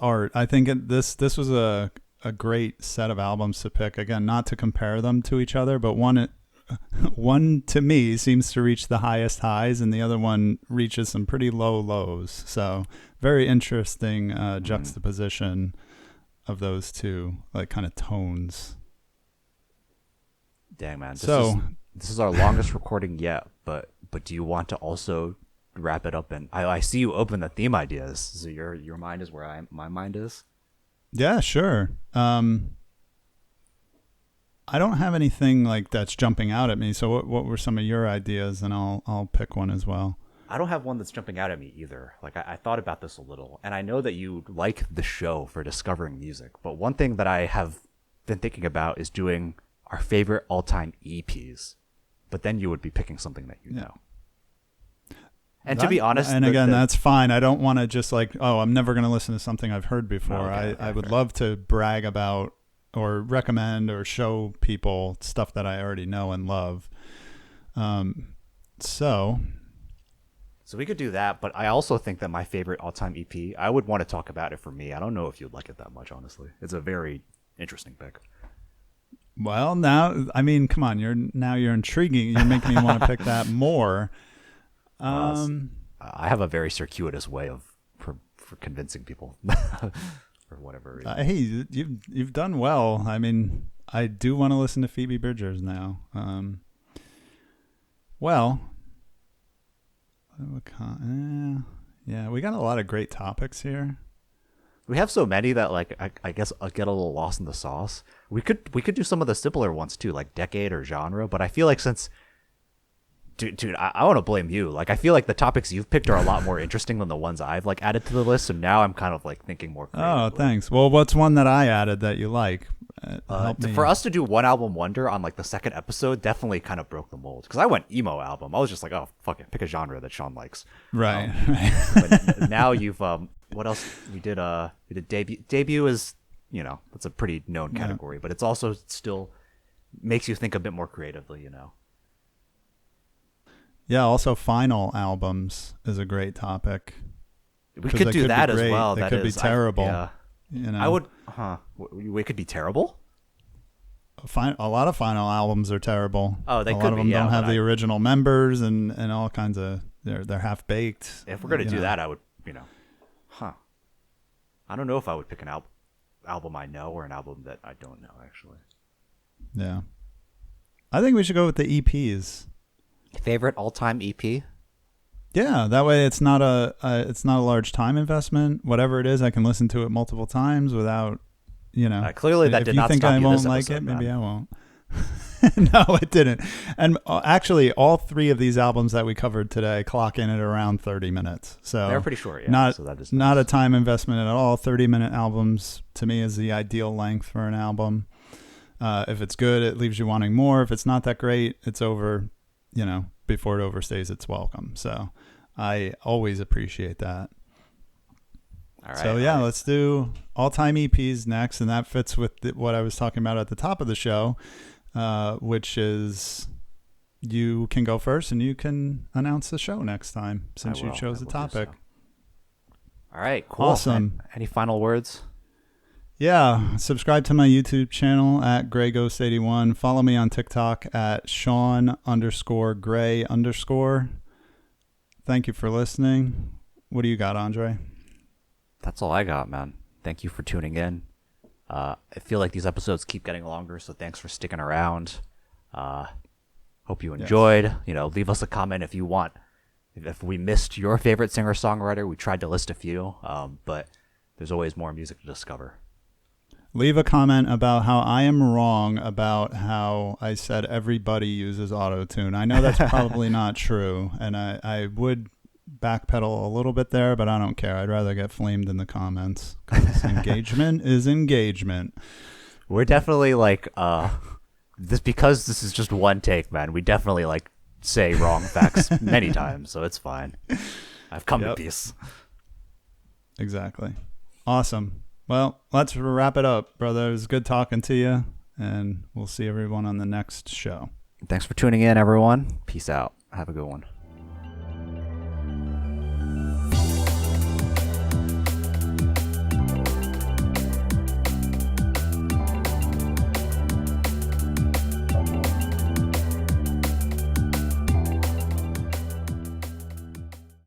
art. I think this was a great set of albums to pick. Again, not to compare them to each other, but one to me seems to reach the highest highs, and the other one reaches some pretty low lows. So very interesting juxtaposition of those two, like kind of tones. Dang man, this is our longest recording yet. But do you want to also wrap it up? And I see you open the theme ideas. So your mind is where my mind is. Yeah, sure. I don't have anything like that's jumping out at me. So what were some of your ideas? And I'll pick one as well. I don't have one that's jumping out at me either. Like I thought about this a little, and I know that you like the show for discovering music. But one thing that I have been thinking about is doing our favorite all-time EPs. But then you would be picking something that you know. And to be honest, and again, that's fine. I don't want to just like, oh, I'm never going to listen to something I've heard before. I would love to brag about or recommend or show people stuff that I already know and love. So we could do that, but I also think that my favorite all-time EP, I would want to talk about it for me. I don't know if you'd like it that much, honestly. It's a very interesting pick. Well, now, I mean, come on, you're intriguing. You're making me want to pick that more. I have a very circuitous way for convincing people for whatever reason. Hey, you've done well. I mean, I do want to listen to Phoebe Bridgers now. Yeah, we got a lot of great topics here. We have so many that like I guess I'll get a little lost in the sauce. We could do some of the simpler ones too, like decade or genre. But I feel like since, dude, I want to blame you. Like I feel like the topics you've picked are a lot more interesting than the ones I've like added to the list. So now I'm kind of like thinking more creatively. Oh, thanks. Well, what's one that I added that you like? For us to do one album wonder on like the second episode definitely kind of broke the mold, because I went emo album. I was just like, oh fuck it, pick a genre that Shawn likes. Right. But now you've what else we did debut is, that's a pretty known category, but it's also still makes you think a bit more creatively. Yeah, also final albums is a great topic. We could do that as well. That could be terrible. I would. We could be terrible. A lot of final albums are terrible. Oh, they could be. A lot of them don't have the original members and all kinds of. They're half baked. If we're gonna do that, I would. I don't know if I would pick an album I know or an album that I don't know actually. Yeah, I think we should go with the EPs. Favorite all-time EP? Yeah, that way it's not a large time investment. Whatever it is, I can listen to it multiple times without, clearly that did not stop you this episode. If you think I won't like it, maybe I won't. No, it didn't. And actually, all three of these albums that we covered today clock in at around 30 minutes. So they're pretty short. Yeah, so that is not a time investment at all. 30-minute albums to me is the ideal length for an album. If it's good, it leaves you wanting more. If it's not that great, it's over. Before it overstays its welcome. So I always appreciate that. All right. So yeah, let's do all-time EPs next. And that fits with what I was talking about at the top of the show, which is you can go first and you can announce the show next time since you chose the topic. All right, cool. Awesome. Any final words? Yeah, subscribe to my YouTube channel at GrayGhost81. Follow me on TikTok at Shawn_Gray_. Thank you for listening. What do you got, Andre? That's all I got, man. Thank you for tuning in. I feel like these episodes keep getting longer, so thanks for sticking around. Hope you enjoyed. Yes. You know, leave us a comment if you want. If we missed your favorite singer-songwriter, we tried to list a few, but there's always more music to discover. Leave a comment about how I am wrong about how I said everybody uses auto-tune. I know that's probably not true, and I would backpedal a little bit there, but I don't care. I'd rather get flamed in the comments, because engagement is engagement. We're definitely like because this is just one take, man. We definitely like say wrong facts many times, so it's fine. I've come to peace. Exactly. Awesome. Well, let's wrap it up, brother. It was good talking to you, and we'll see everyone on the next show. Thanks for tuning in, everyone. Peace out. Have a good one.